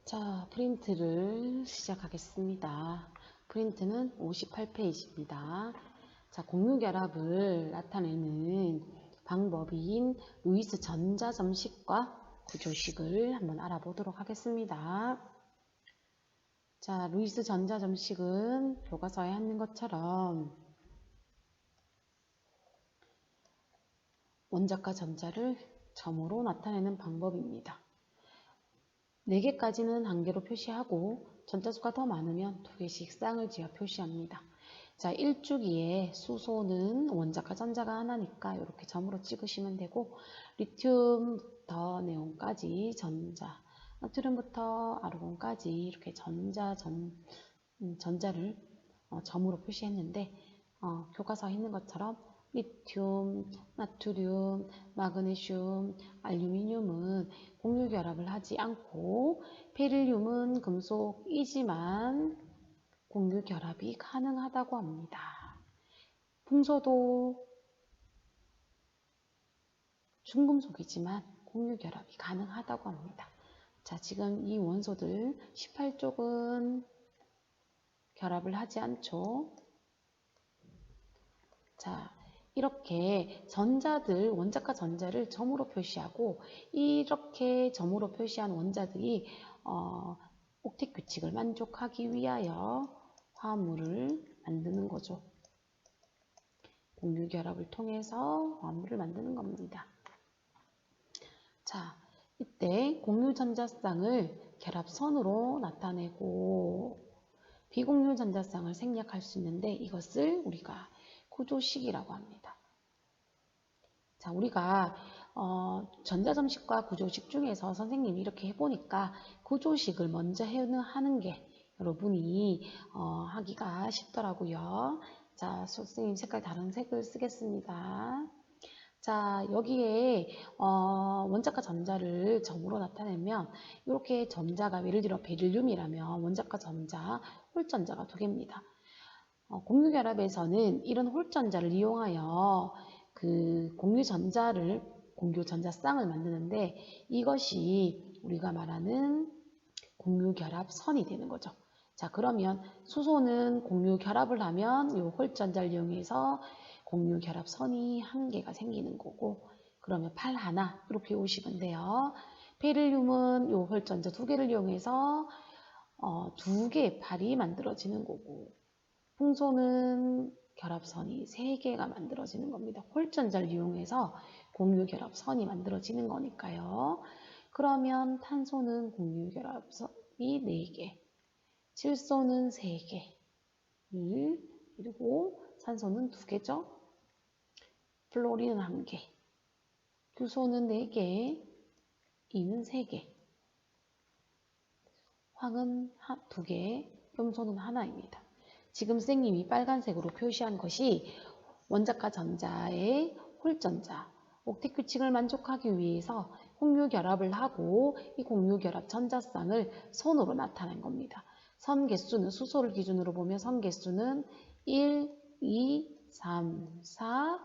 자, 프린트를 시작하겠습니다. 프린트는 58페이지입니다. 자, 공유결합을 나타내는 방법인 루이스 전자점식과 구조식을 한번 알아보도록 하겠습니다. 자, 루이스 전자점식은 교과서에 있는 것처럼 원자과 전자를 점으로 나타내는 방법입니다. 4개까지는 한 개로 표시하고 전자수가 더 많으면 2개씩 쌍을 지어 표시합니다. 자, 1주기에 수소는 원자과 전자가 하나니까 이렇게 점으로 찍으시면 되고, 리튬부터 네온까지 전자, 나트륨부터 아르곤까지 이렇게 전자를 점으로 표시했는데, 교과서에 있는 것처럼 리튬, 나트륨, 마그네슘, 알루미늄은 공유결합을 하지 않고 베릴륨은 금속이지만 공유결합이 가능하다고 합니다. 풍소도 중금속이지만 공유결합이 가능하다고 합니다. 자, 지금 이 원소들 18쪽은 결합을 하지 않죠. 자, 이렇게 전자들, 원자과 전자를 점으로 표시하고 이렇게 점으로 표시한 원자들이 옥텟 규칙을 만족하기 위하여 화합물을 만드는 거죠. 공유결합을 통해서 화합물을 만드는 겁니다. 자, 이때 공유전자쌍을 결합선으로 나타내고 비공유전자쌍을 생략할 수 있는데 이것을 우리가 구조식이라고 합니다. 자, 우리가 전자점식과 구조식 중에서 선생님이 이렇게 해보니까 구조식을 먼저 하는 게 여러분이 하기가 쉽더라고요. 자, 선생님 색깔 다른 색을 쓰겠습니다. 자, 여기에 원자과 전자를 점으로 나타내면 이렇게 전자가 예를 들어 베릴륨이라면 원자과 전자, 홀전자가 2개입니다. 공유결합에서는 이런 홀전자를 이용하여 그 공유전자쌍을 만드는데 이것이 우리가 말하는 공유결합선이 되는 거죠. 자, 그러면 수소는 공유결합을 하면 이 홀전자를 이용해서 공유결합선이 1개가 생기는 거고, 그러면 팔 하나 이렇게 오시면 돼요. 베릴륨은 이 홀전자 2개를 이용해서 2개의 팔이 만들어지는 거고, 풍소는 결합선이 3개가 만들어지는 겁니다. 홀전자를 이용해서 공유결합선이 만들어지는 거니까요. 그러면 탄소는 공유결합선이 4개, 질소는 3개, 1, 그리고 산소는 2개죠. 플로린은 1개, 규소는 4개, 이는 3개, 황은 2개, 염소는 하나입니다. 지금 선생님이 빨간색으로 표시한 것이 원자과 전자의 홀전자, 옥텟 규칙을 만족하기 위해서 공유결합을 하고 이 공유결합 전자쌍을 선으로 나타낸 겁니다. 선 개수는 수소를 기준으로 보면 선 개수는 1, 2, 3, 4,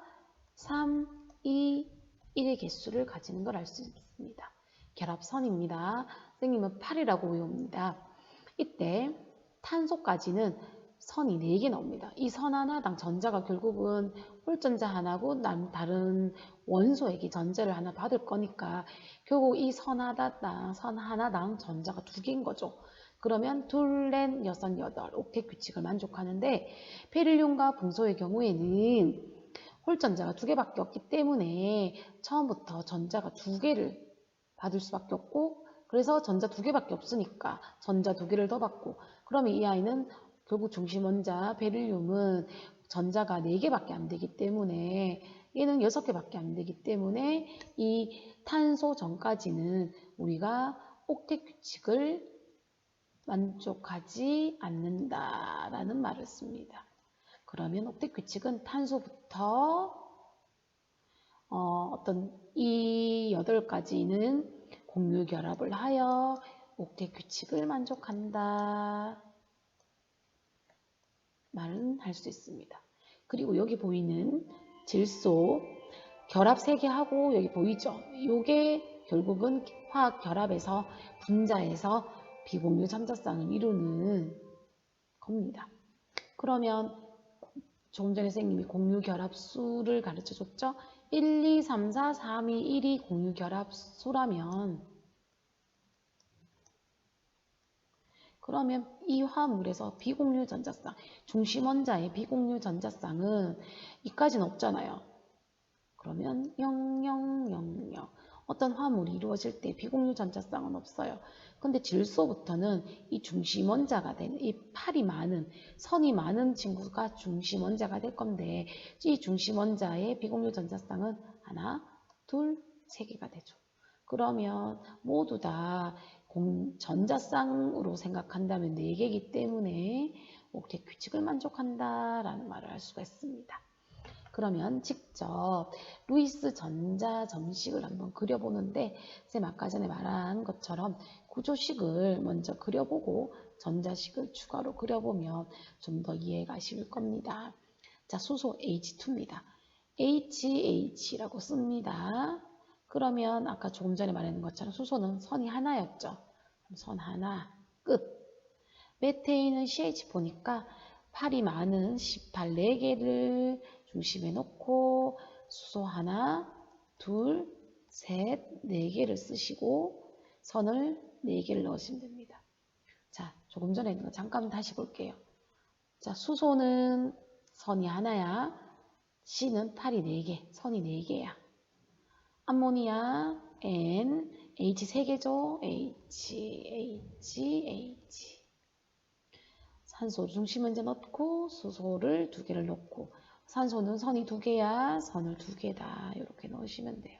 3, 2, 1의 개수를 가지는 걸 알 수 있습니다. 결합선입니다. 선생님은 8이라고 외웁니다. 이때 탄소까지는 선이 4개 나옵니다. 이 선 하나당 전자가 결국은 홀전자 하나고 다른 원소에게 전자를 하나 받을 거니까 결국 이 선 하나당 전자가 2개인 거죠. 그러면 둘, 넷, 여섯, 여덟 옥텟 규칙을 만족하는데 베릴륨과 풍소의 경우에는 홀전자가 2개밖에 없기 때문에 처음부터 전자가 2개를 받을 수밖에 없고, 그래서 전자 2개밖에 없으니까 전자 2개를 더 받고, 그러면 이 아이는 결국 중심원자 베릴륨은 전자가 4개밖에 안 되기 때문에 얘는 6개밖에 안 되기 때문에 이 탄소 전까지는 우리가 옥텟 규칙을 만족하지 않는다라는 말을 씁니다. 그러면 옥텟 규칙은 탄소부터 이 8가지는 공유결합을 하여 옥텟 규칙을 만족한다 말은 할 수 있습니다. 그리고 여기 보이는 질소 결합 3개 하고 여기 보이죠? 이게 결국은 화학 결합에서 분자에서 비공유 전자쌍을 이루는 겁니다. 그러면 조금 전에 선생님이 공유 결합수를 가르쳐 줬죠? 1, 2, 3, 4, 3, 2, 1이 공유 결합수라면 그러면 이 화물에서 비공유 전자쌍, 중심 원자의 비공유 전자쌍은 이까지는 없잖아요. 그러면 0, 0, 0, 0. 어떤 화물이 이루어질 때 비공유 전자쌍은 없어요. 근데 질소부터는 이 중심 원자가 되는 이 팔이 많은 선이 많은 친구가 중심 원자가 될 건데 이 중심 원자의 비공유 전자쌍은 하나, 둘, 세 개가 되죠. 그러면 모두 다 전자쌍으로 생각한다면 4개이기 때문에 옥텟 규칙을 만족한다라는 말을 할 수가 있습니다. 그러면 직접 루이스 전자 점식을 한번 그려보는데 쌤 아까 전에 말한 것처럼 구조식을 먼저 그려보고 전자식을 추가로 그려보면 좀 더 이해가 쉬울 겁니다. 자, 수소 H2입니다. HH라고 씁니다. 그러면 아까 조금 전에 말한 것처럼 수소는 선이 하나였죠. 선 하나, 끝. 메테인은 CH 보니까 팔이 많은 18, 4개를 중심에 놓고 수소 하나, 둘, 셋, 4개를 쓰시고 선을 4개를 넣으시면 됩니다. 자, 조금 전에 있는 거 잠깐 다시 볼게요. 자, 수소는 선이 하나야. C는 팔이 4개, 선이 4개야. 암모니아, N, H 3개죠. H. 산소 중심 원자 넣고 수소를 2개를 넣고 산소는 선이 2개야. 선을 2개다. 이렇게 넣으시면 돼요.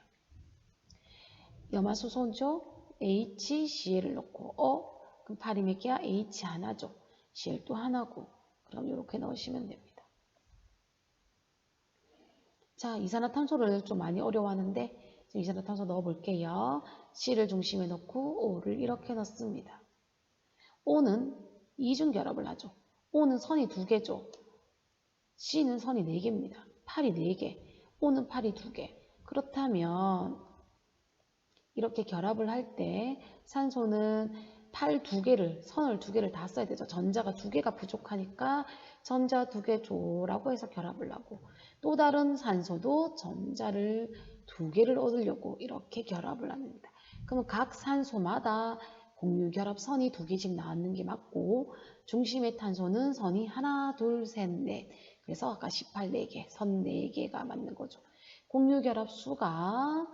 염화수소죠. HCl을 넣고 그럼 팔이 몇 개야? H 하나죠. Cl 또 하나고 그럼 이렇게 넣으시면 됩니다. 자, 이산화탄소를 좀 많이 어려워하는데 이산화탄소 넣어볼게요. C를 중심에 넣고 O를 이렇게 넣습니다. O는 이중결합을 하죠. O는 선이 2개죠. C는 선이 4개입니다. 팔이 4개, O는 팔이 2개. 그렇다면 이렇게 결합을 할 때 산소는 팔 2개를, 선을 2개를 다 써야 되죠. 전자가 2개가 부족하니까 전자 2개 줘라고 해서 결합을 하고 또 다른 산소도 전자를 2개를 얻으려고 이렇게 결합을 합니다. 그러면 각 산소마다 공유 결합선이 2개씩 나왔는 게 맞고 중심의 탄소는 선이 하나, 둘, 셋, 넷. 그래서 아까 18, 4개, 선 4개가 맞는 거죠. 공유 결합수가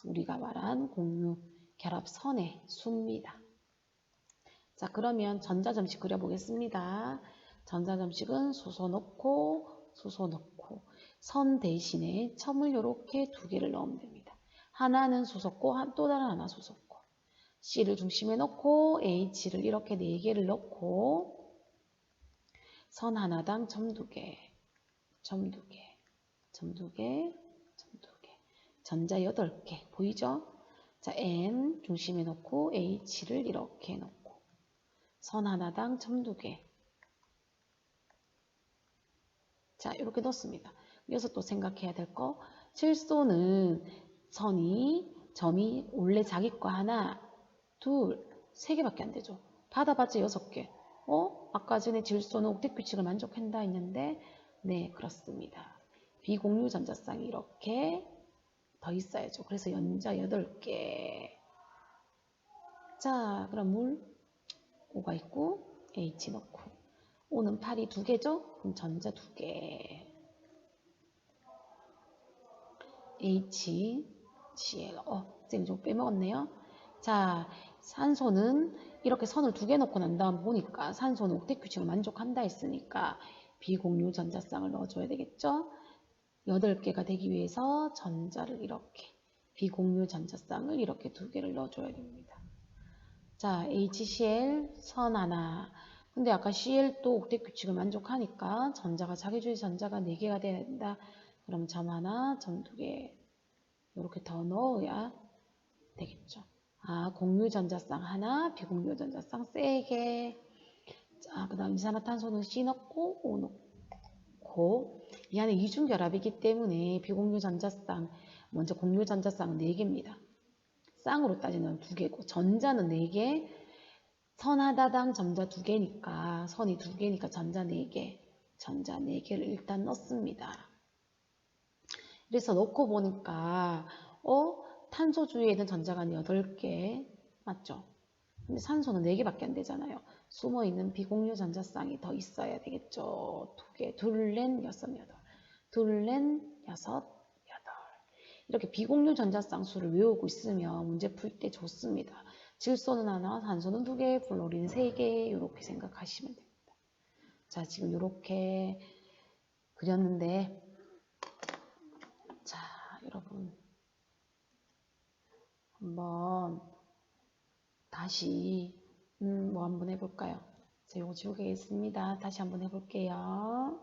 우리가 말한 공유 결합선의 수입니다. 자, 그러면 전자점식 그려보겠습니다. 전자점식은 수소 넣고 선 대신에 첨을 이렇게 2개를 넣으면 됩니다. 하나는 수소고 또 다른 하나 수소고 C를 중심에 넣고 H를 이렇게 4개를 넣고 선 하나당 점 2개 전자 8개 보이죠? 자, N 중심에 넣고 H를 이렇게 넣고 선 하나당 점 2개 자, 이렇게 넣습니다. 여기서 또 생각해야 될 거 질소는 점이 원래 자기 거 하나, 둘, 3개밖에 안 되죠. 받아봤자 6개. 아까 전에 질소는 옥텟 규칙을 만족한다 했는데 네, 그렇습니다. 비공유 전자쌍이 이렇게 더 있어야죠. 그래서 연자 8개. 자, 그럼 물 O가 있고 H 넣고 O는 팔이 2개죠? 그럼 전자 2개. HCl. 쌤 좀 빼먹었네요. 자, 산소는 이렇게 선을 2개 넣고 난 다음 보니까 산소는 옥텟 규칙을 만족한다 했으니까 비공유 전자쌍을 넣어줘야 되겠죠? 8개가 되기 위해서 전자를 이렇게 비공유 전자쌍을 이렇게 2개를 넣어줘야 됩니다. 자, HCl 선 하나. 근데 아까 Cl도 옥텟 규칙을 만족하니까 전자가 자기주의 전자가 4개가 돼야 된다. 그럼 점 하나, 점 2개 이렇게 더 넣어야 되겠죠. 공유 전자쌍 하나, 비공유 전자쌍 3개. 자, 그 다음 이산화탄소는 C 넣고 O 넣고 이 안에 이중결합이기 때문에 비공유 전자쌍 먼저 공유 전자쌍은 4개입니다. 쌍으로 따지면 2개고 전자는 4개, 선하다당 전자 2개니까 선이 2개니까 전자 4개, 전자 4개를 일단 넣습니다. 그래서 넣고 보니까 탄소 주위에는 전자가 8개 맞죠? 근데 산소는 4개밖에 안 되잖아요. 숨어있는 비공유 전자쌍이 더 있어야 되겠죠. 2개, 둘, 넷, 여섯, 여덟. 둘, 넷, 여섯, 여덟. 이렇게 비공유 전자쌍 수를 외우고 있으면 문제 풀 때 좋습니다. 질소는 하나, 산소는 2개, 플로린 3개 이렇게 생각하시면 됩니다. 자, 지금 이렇게 그렸는데 자, 여러분 한번 다시 뭐 한번 해볼까요? 자, 요거 지우개겠습니다. 다시 한번 해볼게요.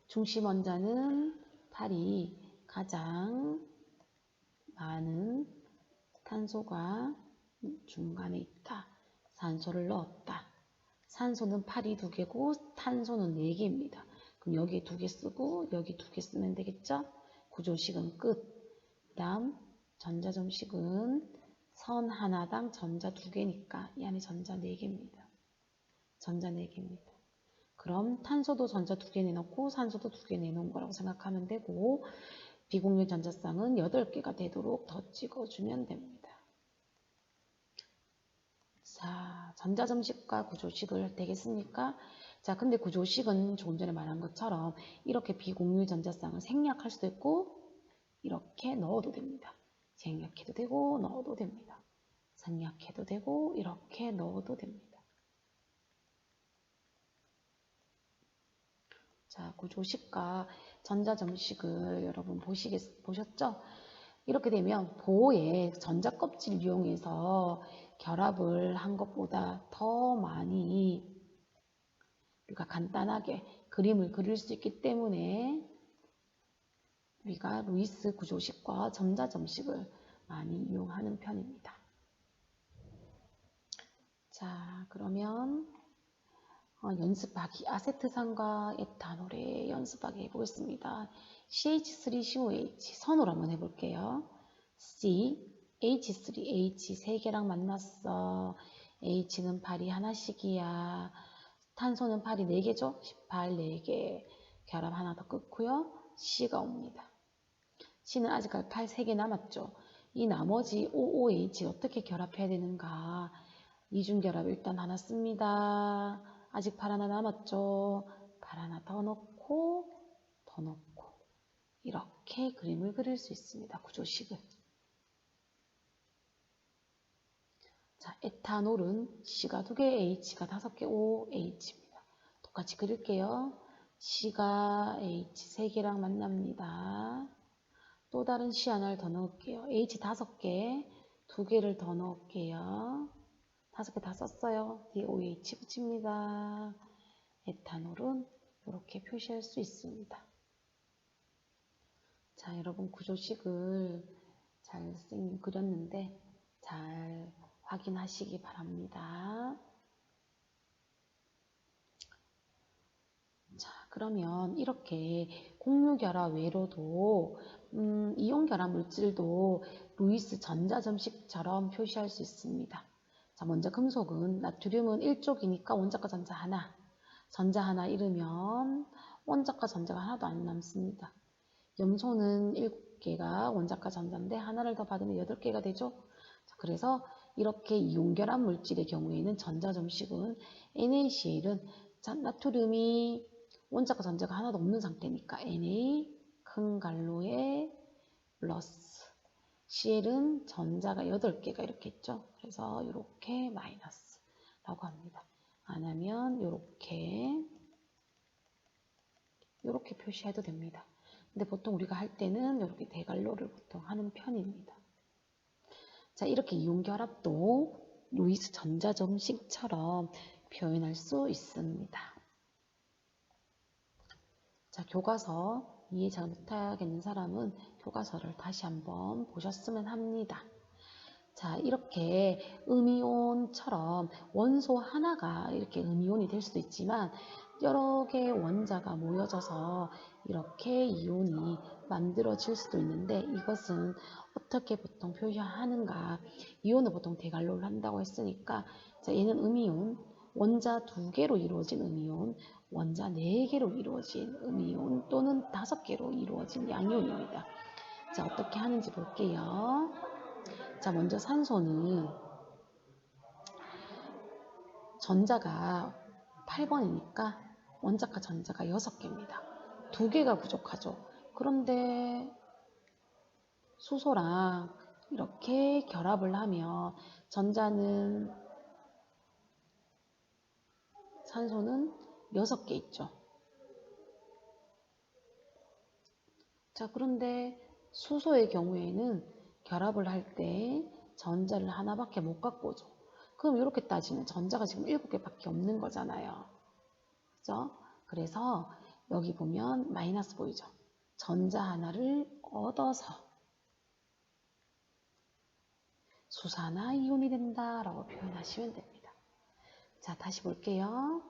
중심 원자는 8이 가장 많은 탄소가 중간에 있다. 산소를 넣었다. 산소는 8이 2개고 탄소는 4개입니다. 그럼 여기에 2개 쓰고 여기 2개 쓰면 되겠죠? 구조식은 끝. 그 다음 전자점식은 선 하나당 전자 2개니까 이 안에 전자 4개입니다. 전자 4개입니다. 그럼 탄소도 전자 2개 내놓고 산소도 2개 내놓은 거라고 생각하면 되고 비공유 전자쌍은 8개가 되도록 더 찍어주면 됩니다. 자, 전자점식과 구조식을 되겠습니까? 자, 근데 구조식은 조금 전에 말한 것처럼 이렇게 비공유 전자쌍을 생략할 수도 있고 이렇게 넣어도 됩니다. 생략해도 되고 넣어도 됩니다. 생략해도 되고 이렇게 넣어도 됩니다. 자, 구조식과 전자점식을 여러분 보셨죠? 이렇게 되면 보호에 전자 껍질을 이용해서 결합을 한 것보다 더 많이 우리가 간단하게 그림을 그릴 수 있기 때문에 우리가 루이스 구조식과 전자점식을 많이 이용하는 편입니다. 자, 그러면 연습하기 아세트산과 에탄올의 연습하기 해보겠습니다. CH3COH 선으로 한번 해볼게요. C, H3H 3개랑 만났어. H는 8이 하나씩이야. 탄소는 8이 4개죠? 18, 4개. 결합 하나 더 끊고요. C가 옵니다. C는 아직까지 8 3개 남았죠? 이 나머지 OOH 어떻게 결합해야 되는가? 이중결합 일단 하나 씁니다. 아직 8 하나 남았죠? 8 하나 더 넣고 이렇게 그림을 그릴 수 있습니다. 구조식을. 자, 에탄올은 C가 2개, H가 5개, OH입니다. 똑같이 그릴게요. C가 H 3개랑 만납니다. 또 다른 C 하나를 더 넣을게요. H 5개, 2개를 더 넣을게요. 5개 다 썼어요. 뒤에 OH 붙입니다. 에탄올은 이렇게 표시할 수 있습니다. 자, 여러분 구조식을 잘 그렸는데 잘 확인하시기 바랍니다. 자, 그러면 이렇게 공유결합 외로도 이온결합 물질도 루이스 전자점식처럼 표시할 수 있습니다. 자, 먼저 금속은 나트륨은 1쪽이니까 원자과 전자 하나, 전자 하나 잃으면 원자과 전자가 하나도 안 남습니다. 염소는 7개가 원자과 전자인데 하나를 더 받으면 8개가 되죠. 자, 그래서 이렇게 이온결합 물질의 경우에는 전자점식은 NaCl은 나트륨이 원자과 전자가 하나도 없는 상태니까 Na 큰 갈로에 플러스 Cl은 전자가 8개가 이렇게 있죠. 그래서 이렇게 마이너스라고 합니다. 안 하면 이렇게 표시해도 됩니다. 근데 보통 우리가 할 때는 이렇게 대갈로를 보통 하는 편입니다. 자, 이렇게 이온결합도 루이스 전자점식처럼 표현할 수 있습니다. 자, 교과서 이해 잘 못하겠는 사람은 교과서를 다시 한번 보셨으면 합니다. 자, 이렇게 음이온처럼 원소 하나가 이렇게 음이온이 될 수도 있지만 여러 개의 원자가 모여져서 이렇게 이온이 만들어질 수도 있는데 이것은 어떻게 보통 표현하는가. 이온을 보통 대갈로를 한다고 했으니까 자, 얘는 음이온, 원자 2개로 이루어진 음이온, 원자 4개로 이루어진 음이온 또는 5개로 이루어진 양이온입니다. 자, 어떻게 하는지 볼게요. 자, 먼저 산소는 전자가 8번이니까 원자과 전자가 6개입니다. 2개가 부족하죠. 그런데 수소랑 이렇게 결합을 하면 산소는 6개 있죠. 자, 그런데 수소의 경우에는 결합을 할 때 전자를 하나밖에 못 갖고 오죠. 그럼 이렇게 따지면 전자가 지금 7개밖에 없는 거잖아요. 그죠? 그래서 여기 보면 마이너스 보이죠? 전자 하나를 얻어서 수산화 이온이 된다라고 표현하시면 됩니다. 자, 다시 볼게요.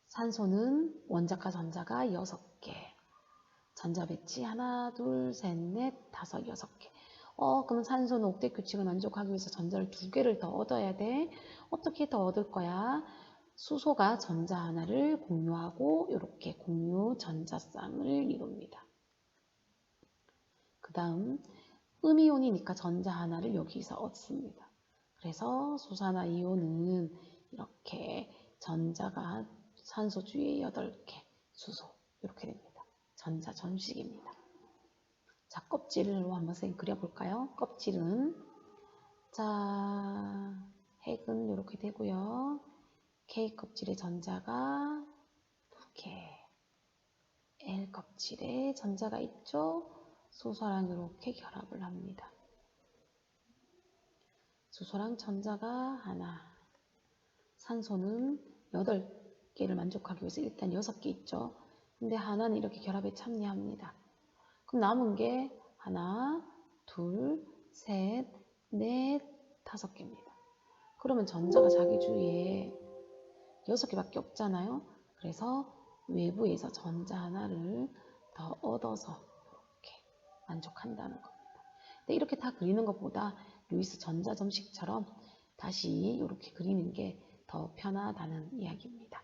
산소는 원자과 전자가 6개. 전자 배치 하나, 둘, 셋, 넷, 다섯, 6개. 그럼 산소는 옥텟 규칙을 만족하기 위해서 전자를 2개를 더 얻어야 돼. 어떻게 더 얻을 거야? 수소가 전자 하나를 공유하고 이렇게 공유 전자쌍을 이룹니다. 그 다음 음이온이니까 전자 하나를 여기서 얻습니다. 그래서 수산화 이온은 이렇게 전자가 산소 주위에 8개, 수소 이렇게 됩니다. 전자 전식입니다. 자, 껍질로 한번 선생님 그려볼까요? 껍질은 자, 핵은 이렇게 되고요. K 껍질의 전자가 2개, L 껍질에 전자가 있죠. 수소랑 이렇게 결합을 합니다. 수소랑 전자가 하나, 산소는 8개를 만족하기 위해서 일단 6개 있죠. 근데 하나는 이렇게 결합에 참여합니다. 그럼 남은 게 하나, 둘, 셋, 넷, 5개입니다. 그러면 전자가 자기 주위에 6개밖에 없잖아요. 그래서 외부에서 전자 하나를 더 얻어서 이렇게 만족한다는 겁니다. 근데 이렇게 다 그리는 것보다 루이스 전자점식처럼 다시 이렇게 그리는 게 더 편하다는 이야기입니다.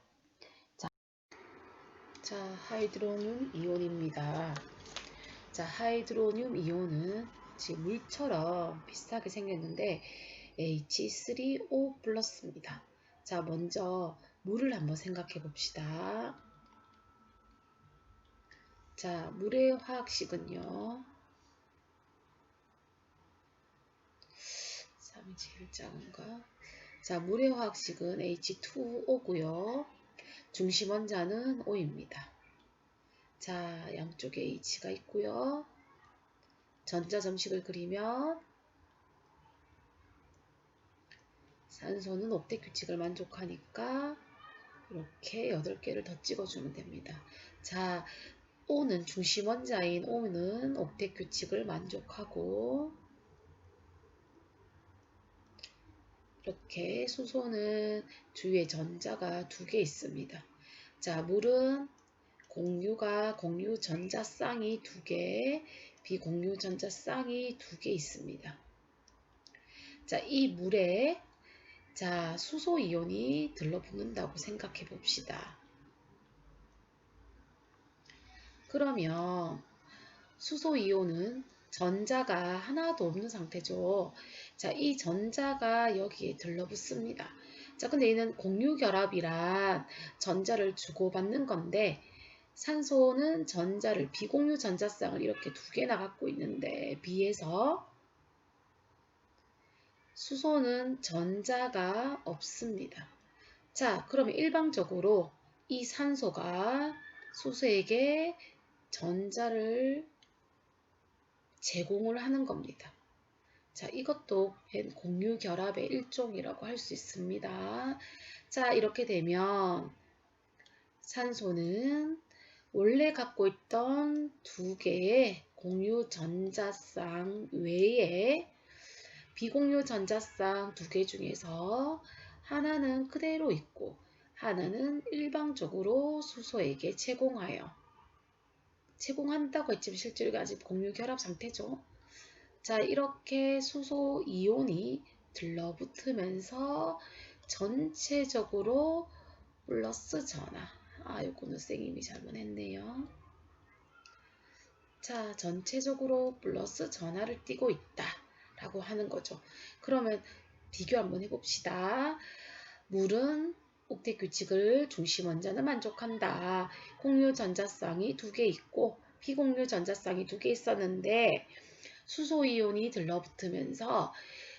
자, 하이드로늄 이온입니다. 자, 하이드로늄 이온은 지금 물처럼 비슷하게 생겼는데 H3O 플러스입니다. 자, 먼저 물을 한번 생각해 봅시다. 자, 물의 화학식은요. 3이 제일 작은가? 자, 물의 화학식은 H2O고요. 중심 원자는 O입니다. 자, 양쪽에 H가 있고요. 전자점식을 그리면 산소는 옥텟 규칙을 만족하니까 이렇게 8개를 더 찍어주면 됩니다. 자, O는 중심 원자인 O는 옥텟 규칙을 만족하고 이렇게 수소는 주위에 전자가 2개 있습니다. 자, 물은 공유 전자쌍이 2개, 비공유 전자쌍이 2개 있습니다. 자, 이 물에 자, 수소 이온이 들러붙는다고 생각해 봅시다. 그러면 수소 이온은 전자가 하나도 없는 상태죠. 자, 이 전자가 여기에 들러붙습니다. 자, 근데 얘는 공유 결합이란 전자를 주고받는 건데 산소는 전자를 비공유 전자쌍을 이렇게 2개나 갖고 있는데 비해서 수소는 전자가 없습니다. 자, 그러면 일방적으로 이 산소가 수소에게 전자를 제공을 하는 겁니다. 자, 이것도 공유 결합의 일종이라고 할 수 있습니다. 자, 이렇게 되면 산소는 원래 갖고 있던 2개의 공유 전자쌍 외에 비공유 전자쌍 2개 중에서 하나는 그대로 있고 하나는 일방적으로 수소에게 제공하여 제공한다고 했지만 실제로 아직 공유 결합 상태죠. 자, 이렇게 수소 이온이 들러붙으면서 전체적으로 플러스 전하. 요거는 쌤이 잘못했네요. 자, 전체적으로 플러스 전하를 띠고 있다 라고 하는 거죠. 그러면 비교 한번 해봅시다. 물은 옥텟 규칙을 중심 원자는 만족한다. 공유 전자쌍이 2개 있고 비공유 전자쌍이 2개 있었는데 수소이온이 들러붙으면서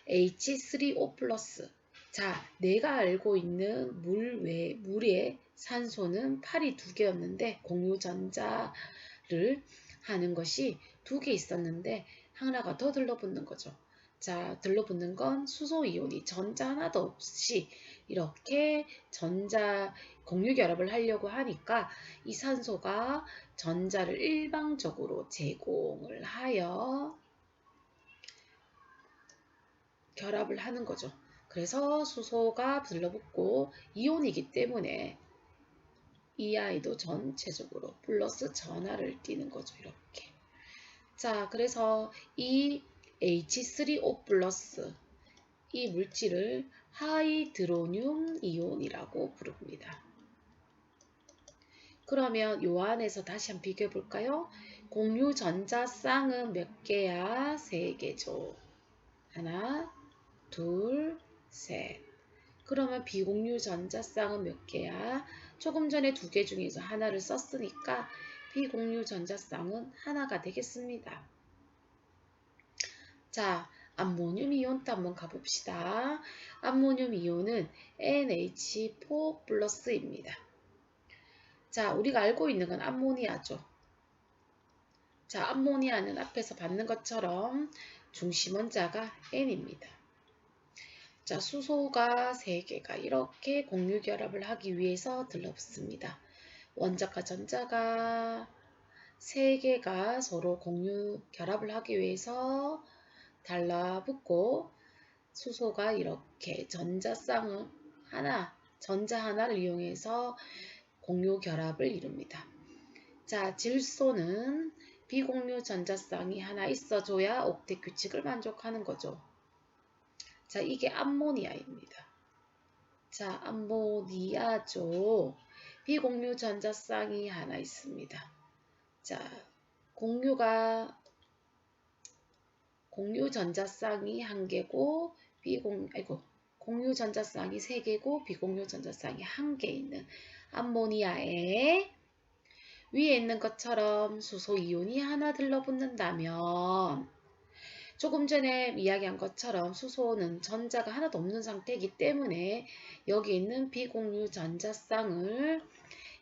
H3O+. 자, 내가 알고 있는 물의 산소는 8이 2개였는데 공유 전자를 하는 것이 2개 있었는데 하나가 더 들러붙는 거죠. 자, 들러붙는 건 수소이온이 전자 하나도 없이 이렇게 전자 공유 결합을 하려고 하니까 이 산소가 전자를 일방적으로 제공을 하여 결합을 하는 거죠. 그래서 수소가 들러붙고 이온이기 때문에 이 아이도 전체적으로 플러스 전하를 띠는 거죠. 이렇게. 자, 그래서 이 H3O 플러스 이 물질을 하이드로늄 이온이라고 부릅니다. 그러면 요 안에서 다시 한번 비교해 볼까요? 공유 전자 쌍은 몇 개야? 3개죠. 하나, 둘, 셋. 그러면 비공유 전자 쌍은 몇 개야? 조금 전에 2개 중에서 하나를 썼으니까 비공유 전자 쌍은 하나가 되겠습니다. 자, 암모늄 이온도 한번 가봅시다. 암모늄 이온은 NH4 플러스입니다. 자, 우리가 알고 있는 건 암모니아죠. 자, 암모니아는 앞에서 봤는 것처럼 중심 원자가 N입니다. 자, 수소가 3개가 이렇게 공유 결합을 하기 위해서 들러붙습니다. 원자과 전자가 3개가 서로 공유 결합을 하기 위해서 달라붙고 수소가 이렇게 전자쌍을 전자 하나를 이용해서 공유 결합을 이룹니다. 자, 질소는 비공유 전자쌍이 하나 있어줘야 옥텟 규칙을 만족하는 거죠. 자, 이게 암모니아입니다. 자, 암모니아죠. 비공유 전자쌍이 하나 있습니다. 자, 공유 전자쌍이 1개고 공유 전자쌍이 3개고 비공유 전자쌍이 1개 있는 암모니아에 위에 있는 것처럼 수소 이온이 하나 들러붙는다면 조금 전에 이야기한 것처럼 수소는 전자가 하나도 없는 상태이기 때문에 여기 있는 비공유 전자쌍을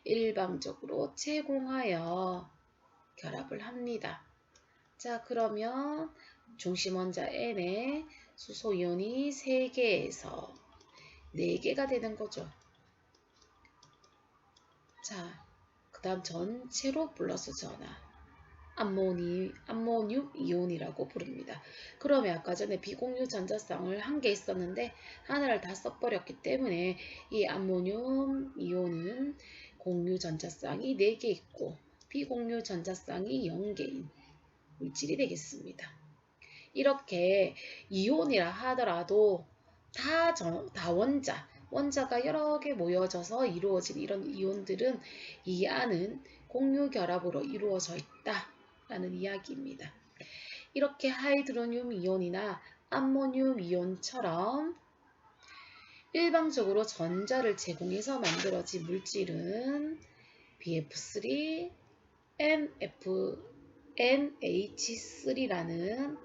일방적으로 제공하여 결합을 합니다. 자, 그러면 중심 원자 N에 수소 이온이 3개에서 4개가 되는 거죠. 자, 그 다음 전체로 플러스 전하. 암모늄 이온이라고 부릅니다. 그러면 아까 전에 비공유 전자쌍을 1개 있었는데 하나를 다 써버렸기 때문에 이 암모늄 이온은 공유 전자쌍이 4개 있고 비공유 전자쌍이 0개인 물질이 되겠습니다. 이렇게 이온이라 하더라도 다 원자가 여러 개 모여져서 이루어진 이런 이온들은 이 안은 공유 결합으로 이루어져 있다 라는 이야기입니다. 이렇게 하이드로늄 이온이나 암모늄 이온처럼 일방적으로 전자를 제공해서 만들어진 물질은 BF3, NH3라는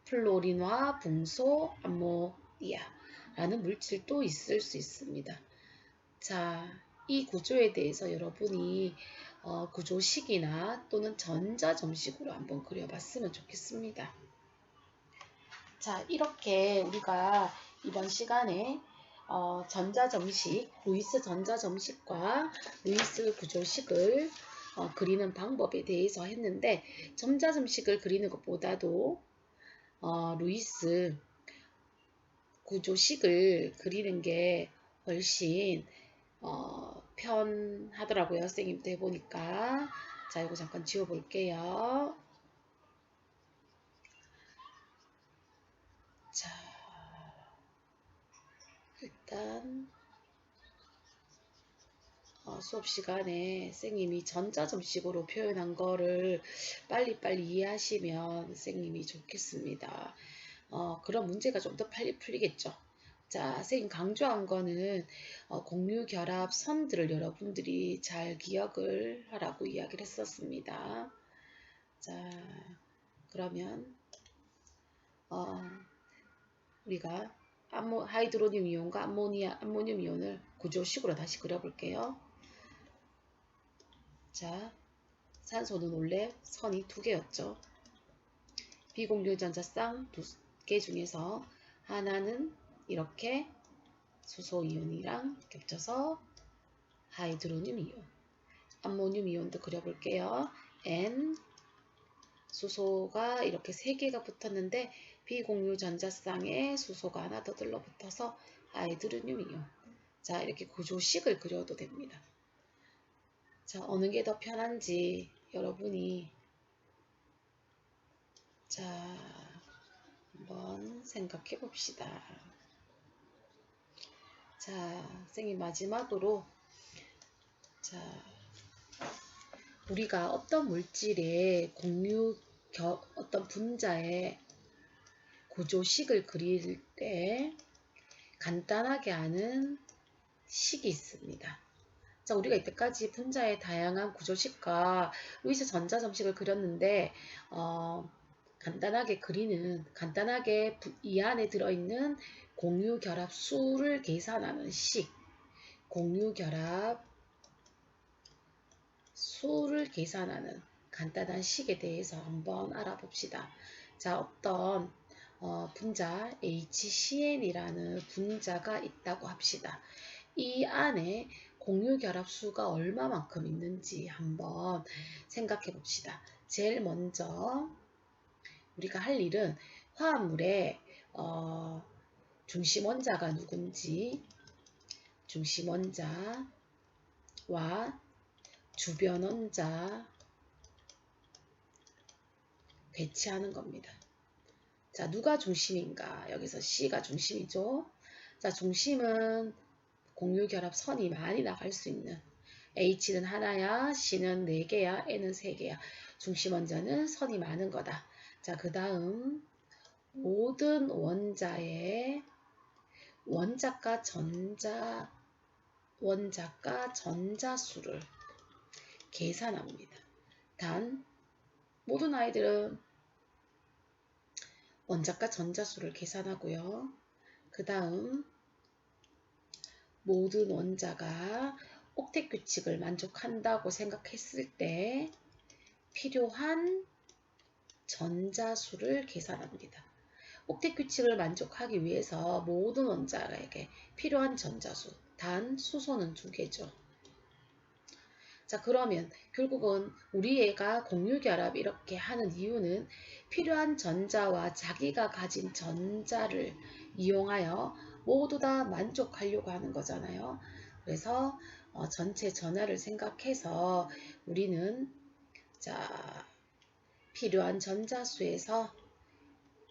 3플로린화 붕소 암모니아라는 물질도 있을 수 있습니다. 자, 이 구조에 대해서 여러분이 구조식이나 또는 전자점식으로 한번 그려봤으면 좋겠습니다. 자, 이렇게 우리가 이번 시간에 루이스 전자점식과 루이스 구조식을 그리는 방법에 대해서 했는데 전자점식을 그리는 것보다도 루이스 구조식을 그리는 게 훨씬 편하더라고요. 선생님도 해보니까. 자, 이거 잠깐 지워볼게요. 자, 일단 수업 시간에 선생님이 전자점식으로 표현한 거를 빨리빨리 이해하시면 선생님이 좋겠습니다. 그런 문제가 좀 더 빨리 풀리겠죠. 자, 선생님 강조한 거는 공유 결합 선들을 여러분들이 잘 기억을 하라고 이야기를 했었습니다. 자, 그러면 우리가 하이드로늄 이온과 암모늄 이온을 구조식으로 다시 그려볼게요. 자, 산소는 원래 선이 2개였죠. 비공유 전자쌍 2개 중에서 하나는 이렇게 수소 이온이랑 겹쳐서 하이드로늄 이온, 암모늄 이온도 그려볼게요. N 수소가 이렇게 3개가 붙었는데 비공유 전자쌍에 수소가 하나 더 들러붙어서 하이드로늄 이온. 자, 이렇게 구조식을 그려도 됩니다. 자, 어느 게 더 편한지 여러분이 자, 한번 생각해 봅시다. 자, 선생님 마지막으로 자, 우리가 어떤 물질의 어떤 분자의 구조식을 그릴 때 간단하게 하는 식이 있습니다. 자, 우리가 이때까지 분자의 다양한 구조식과 루이스 전자점식을 그렸는데 간단하게 이 안에 들어있는 공유결합 수를 계산하는 식, 공유결합 수를 계산하는 간단한 식에 대해서 한번 알아봅시다. 자, 어떤 분자 HCn이라는 분자가 있다고 합시다. 이 안에 공유결합수가 얼마만큼 있는지 한번 생각해 봅시다. 제일 먼저 우리가 할 일은 화합물의 중심원자가 누군지 중심원자와 주변원자 배치하는 겁니다. 자, 누가 중심인가? 여기서 C가 중심이죠. 자, 중심은 공유결합 선이 많이 나갈 수 있는 H는 하나야, C는 4개야, N은 3개야. 중심원자는 선이 많은 거다. 자, 그 다음 모든 원자의 원자과 전자수를 계산합니다. 단 모든 아이들은 원자과 전자수를 계산하고요. 그 다음 모든 원자가 옥텟 규칙을 만족한다고 생각했을 때 필요한 전자수를 계산합니다. 옥텟 규칙을 만족하기 위해서 모든 원자에게 필요한 전자수, 단 수소는 2개죠. 자, 그러면 결국은 우리 애가 공유결합 이렇게 하는 이유는 필요한 전자와 자기가 가진 전자를 이용하여 모두 다 만족하려고 하는 거잖아요. 그래서 전체 전하를 생각해서 우리는 자, 필요한 전자수에서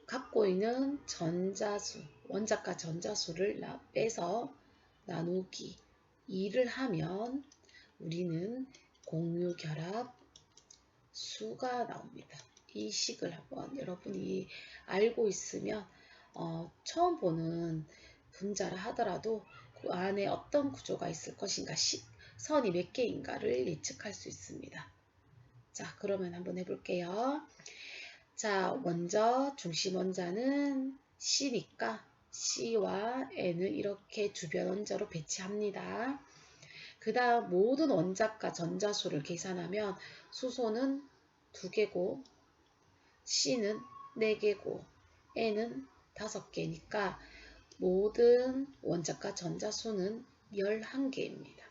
갖고 있는 전자수, 원자과 전자수를 빼서 나누기 2를 하면 우리는 공유결합 수가 나옵니다. 이 식을 한번 여러분이 알고 있으면 처음 보는 분자라 하더라도 그 안에 어떤 구조가 있을 것인가, 선이 몇 개인가를 예측할 수 있습니다. 자, 그러면 한번 해볼게요. 자, 먼저 중심원자는 C니까 C와 N을 이렇게 주변 원자로 배치합니다. 그 다음 모든 원자과 전자수를 계산하면 수소는 2개고 C는 4개고 N은 5개니까 모든 원자과 전자수는 11개입니다.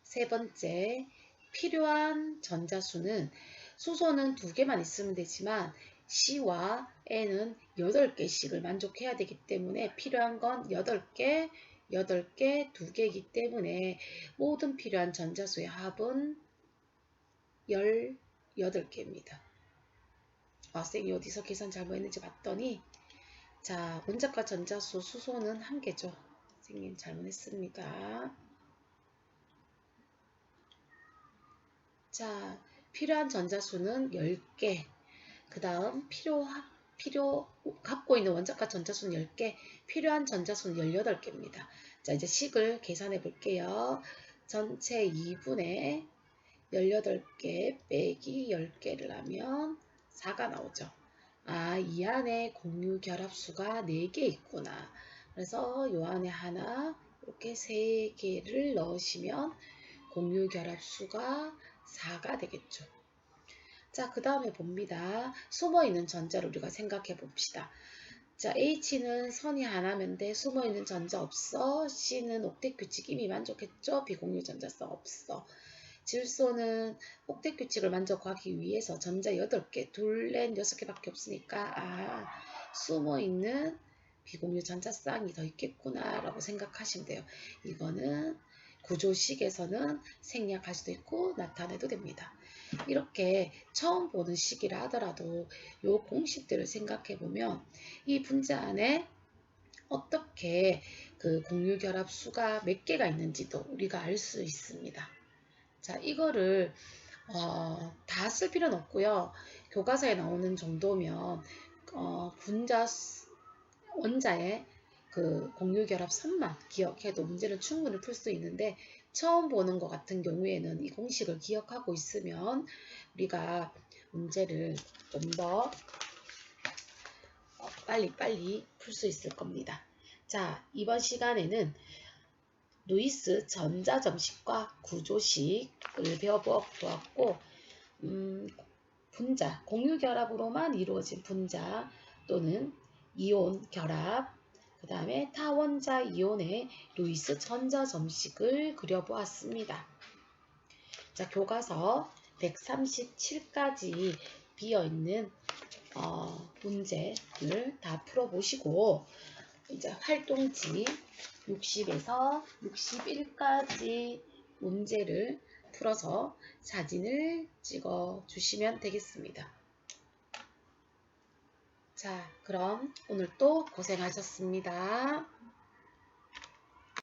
세 번째, 필요한 전자수는 수소는 2개만 있으면 되지만 C와 N은 8개씩을 만족해야 되기 때문에 필요한 건 8개, 8개, 2개이기 때문에 모든 필요한 전자수의 합은 18개입니다. 쌤이 어디서 계산 잘못했는지 봤더니 자, 원자과 전자수 수소는 1개죠. 선생님 잘못했습니다. 자, 필요한 전자수는 10개. 그 다음 갖고 있는 원자과 전자수는 10개, 필요한 전자수는 18개입니다. 자, 이제 식을 계산해 볼게요. 전체 2분의 18개 빼기 10개를 하면 4가 나오죠. 이 안에 공유 결합수가 4개 있구나. 그래서 요 안에 하나, 이렇게 3개를 넣으시면 공유 결합수가 4가 되겠죠. 자, 그 다음에 봅니다. 숨어있는 전자를 우리가 생각해 봅시다. 자, H는 선이 하나면 돼. 숨어있는 전자 없어. C는 옥텟 규칙 이미 만족했죠. 비공유 전자성 없어. 질소는 옥텟 규칙을 만족하기 위해서 전자 8개, 둘, 넷, 6개밖에 없으니까 숨어있는 비공유 전자쌍이 더 있겠구나 라고 생각하시면 돼요. 이거는 구조식에서는 생략할 수도 있고 나타내도 됩니다. 이렇게 처음 보는 식이라 하더라도 이 공식들을 생각해 보면 이 분자 안에 어떻게 그 공유 결합수가 몇 개가 있는지도 우리가 알 수 있습니다. 자, 이거를 다 쓸 필요는 없고요. 교과서에 나오는 정도면 원자의 그 공유결합 선만 기억해도 문제는 충분히 풀 수 있는데 처음 보는 것 같은 경우에는 이 공식을 기억하고 있으면 우리가 문제를 좀 더 빨리 풀 수 있을 겁니다. 자, 이번 시간에는 루이스 전자점식과 구조식을 배워보았고 분자, 공유결합으로만 이루어진 분자 또는 이온 결합, 그 다음에 타원자 이온의 루이스 전자점식을 그려보았습니다. 자, 교과서 137까지 비어있는 문제를 다 풀어보시고 이제 활동지 60에서 61까지 문제를 풀어서 사진을 찍어 주시면 되겠습니다. 자, 그럼 오늘 또 고생하셨습니다.